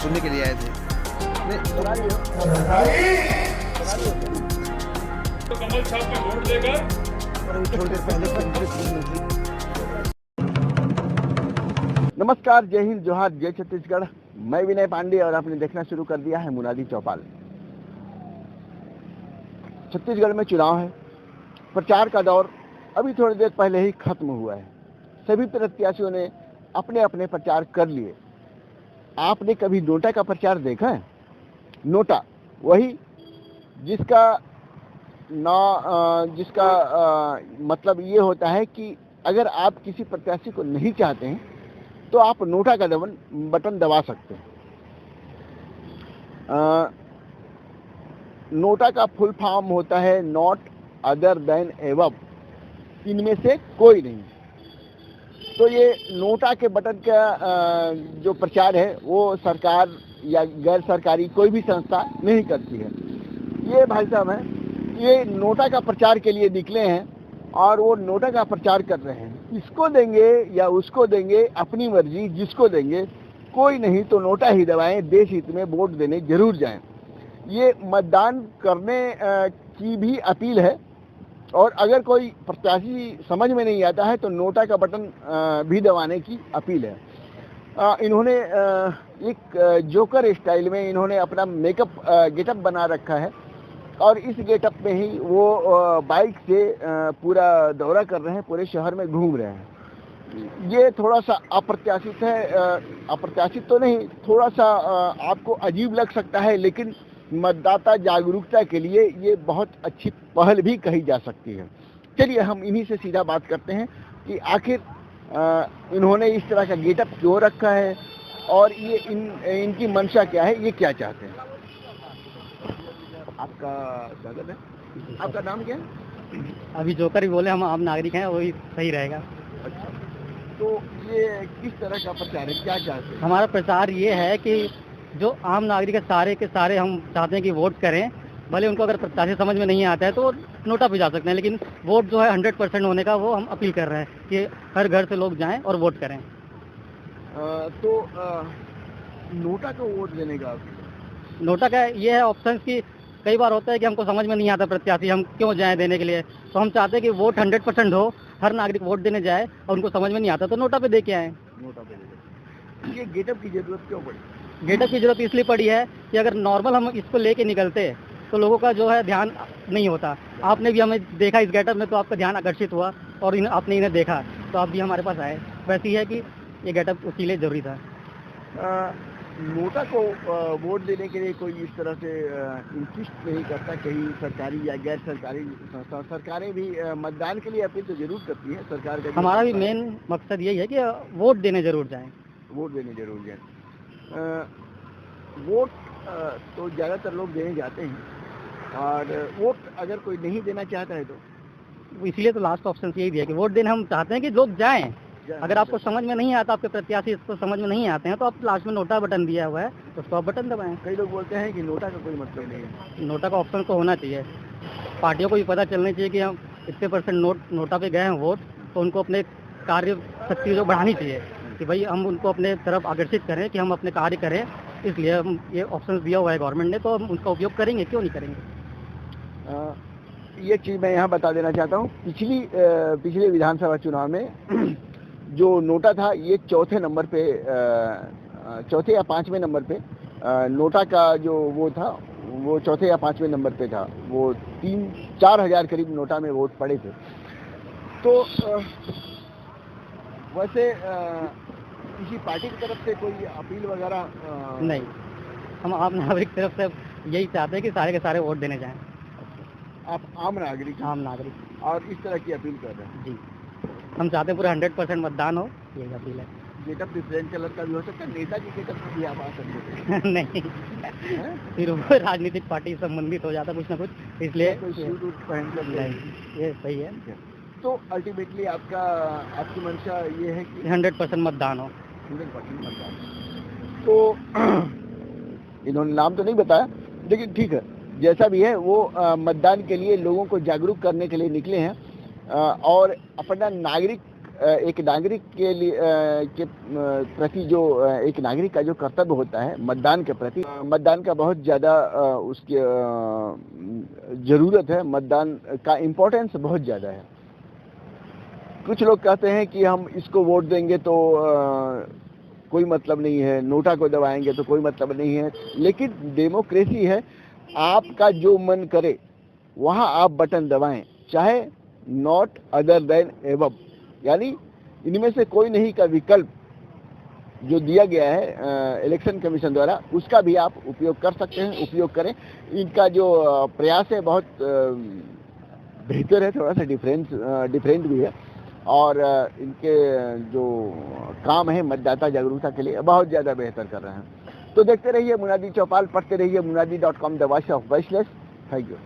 सुनने के लिए आए थे। तो कमल छाप में वोट देकर थोड़ी देर पहले नमस्कार, जय हिंद, जोहार, जय छत्तीसगढ़। मैं विनय पांडे और आपने देखना शुरू कर दिया है मुनादी चौपाल। छत्तीसगढ़ में चुनाव है, प्रचार का दौर अभी थोड़ी देर पहले ही खत्म हुआ है। सभी प्रत्याशियों ने अपने अपने प्रचार कर लिए। आपने कभी नोटा का प्रचार देखा है? नोटा वही जिसका मतलब ये होता है कि अगर आप किसी प्रत्याशी को नहीं चाहते हैं तो आप नोटा का बटन दबा सकते हैं। नोटा का फुल फॉर्म होता है नॉट अदर देन एबव, इनमें से कोई नहीं। तो ये नोटा के बटन का जो प्रचार है वो सरकार या गैर सरकारी कोई भी संस्था नहीं करती है। ये भाई साहब हैं, ये नोटा का प्रचार के लिए निकले हैं और वो नोटा का प्रचार कर रहे हैं। इसको देंगे या उसको देंगे, अपनी मर्जी, जिसको देंगे कोई नहीं तो नोटा ही दबाएं, देश हित में वोट देने जरूर जाएं। ये मतदान करने की भी अपील है और अगर कोई प्रत्याशी समझ में नहीं आता है तो नोटा का बटन भी दबाने की अपील है। इन्होंने एक जोकर स्टाइल में इन्होंने अपना मेकअप गेटअप बना रखा है और इस गेटअप में ही वो बाइक से पूरा दौरा कर रहे हैं, पूरे शहर में घूम रहे हैं। ये थोड़ा सा अप्रत्याशित है, अप्रत्याशित तो नहीं, थोड़ा सा आपको अजीब लग सकता है, लेकिन मतदाता जागरूकता के लिए ये बहुत अच्छी पहल भी कही जा सकती है। चलिए हम इन्हीं से सीधा बात करते हैं कि आखिर इन्होंने इस तरह का गेटअप क्यों रखा है और ये इनकी मंशा क्या है, ये क्या चाहते हैं। आपका स्वागत है। आपका नाम क्या है? अभी जोकर भी बोले हम आम नागरिक हैं, वही सही रहेगा। अच्छा, तो ये किस तरह का प्रचार है, क्या चाहते हैं? हमारा प्रचार ये है कि जो आम नागरिक है सारे के सारे हम चाहते हैं कि वोट करें। भले उनको अगर प्रत्याशी समझ में नहीं आता है तो नोटा पे जा सकते हैं, लेकिन वोट जो है 100% होने का वो हम अपील कर रहे हैं कि हर घर से लोग जाएं और वोट करें। नोटा को वोट देने का नोटा का ये है ऑप्शन कि कई बार होता है कि हमको समझ में नहीं आता प्रत्याशी, हम क्यों जाएं देने के लिए, तो हम चाहते हैं कि वोट 100% हो, हर नागरिक वोट देने जाए और उनको समझ में नहीं आता तो नोटा पे दे के आए। नोटा पे दे। ये गेटअप की जरूरत क्यों पड़ी? गेटअप की जरूरत इसलिए पड़ी है कि अगर नॉर्मल हम इसको लेके निकलते तो लोगों का जो है ध्यान नहीं होता। आपने भी हमें देखा इस गेटअप में तो आपका ध्यान आकर्षित हुआ और आपने इन्हें देखा तो आप भी हमारे पास आए। वैसे ही है कि ये गेटअप उसके लिए जरूरी था। नोटा को वोट देने के लिए कोई इस तरह से इंसिस्ट नहीं करता, कहीं सरकारी या गैर सरकारी संस्था, सरकारें भी मतदान के लिए अपील तो जरूर करती है। सरकार का हमारा भी मेन मकसद यही है कि वोट देने जरूर जाएं। वोट देने जरूर जाएं। वोट तो ज़्यादातर लोग देने जाते हैं और वोट अगर कोई नहीं देना चाहता है तो इसलिए तो लास्ट ऑप्शन यही दिया कि वोट देने हम चाहते हैं कि लोग जाएं। अगर आपको समझ में नहीं आता, आपके प्रत्याशी इसको समझ में नहीं आते हैं तो आप लास्ट में नोटा बटन दिया हुआ है तो उसको आप बटन दबाएं। कई लोग बोलते हैं कि नोटा का कोई मतलब नहीं है। नोटा का ऑप्शन तो होना चाहिए, पार्टियों को भी पता चलना चाहिए कि हम इतने % नोटा पे गए हैं वोट, तो उनको अपने कार्य शक्ति जो बढ़ानी चाहिए कि भाई हम उनको अपने तरफ आकर्षित करें कि हम अपने कार्य करें। इसलिए हम ये ऑप्शन दिया हुआ है गवर्नमेंट ने, तो हम उसका उपयोग करेंगे, क्यों नहीं करेंगे। ये चीज़ मैं यहाँ बता देना चाहता हूँ, पिछले विधानसभा चुनाव में जो नोटा था ये चौथे या पांचवें नंबर पे नोटा का जो वो था वो चौथे या पांचवें नंबर पे था। वो 3-4 हज़ार करीब नोटा में वोट पड़े थे। तो वैसे किसी पार्टी की तरफ से कोई अपील वगैरह नहीं, हम आम नागरिक तरफ से यही चाहते हैं कि सारे के सारे वोट देने जाएं। आप आम नागरिक और इस तरह की अपील कर रहे हैं? जी, हम चाहते हैं पूरा 100% मतदान हो, यही अपील है। गेटअप डिफरेंट कलर का भी हो सकता है, नेताजी गेटअप में भी आप आ सकते हैं। नहीं, फिर वो राजनीतिक पार्टी संबंधित हो जाता कुछ ना कुछ, इसलिए सूट पहन कर ये सही है। तो अल्टीमेटली आपकी मंशा ये है कि 100% मतदान हो। 100% मतदान। तो इन्होंने नाम तो नहीं बताया, लेकिन ठीक है, जैसा भी है वो मतदान के लिए लोगों को जागरूक करने के लिए निकले हैं और अपना नागरिक एक नागरिक के लिए के प्रति जो एक नागरिक का जो कर्तव्य होता है मतदान के प्रति, मतदान का बहुत ज़्यादा उसकी ज़रूरत है, मतदान का इम्पोर्टेंस बहुत ज़्यादा है। कुछ लोग कहते हैं कि हम इसको वोट देंगे तो कोई मतलब नहीं है, नोटा को दबाएंगे तो कोई मतलब नहीं है, लेकिन डेमोक्रेसी है, आपका जो मन करे वहाँ आप बटन दबाएं, चाहे नॉट अदर देन एबव, यानी इनमें से कोई नहीं का विकल्प जो दिया गया है इलेक्शन कमीशन द्वारा, उसका भी आप उपयोग कर सकते हैं, उपयोग करें। इनका जो प्रयास है बहुत बेहतर है, थोड़ा सा डिफरेंट भी है, और इनके जो काम है मतदाता जागरूकता के लिए बहुत ज़्यादा बेहतर कर रहे हैं। तो देखते रहिए मुनादी चौपाल, पढ़ते रहिए munadi.com, the voice of voiceless. Thank you.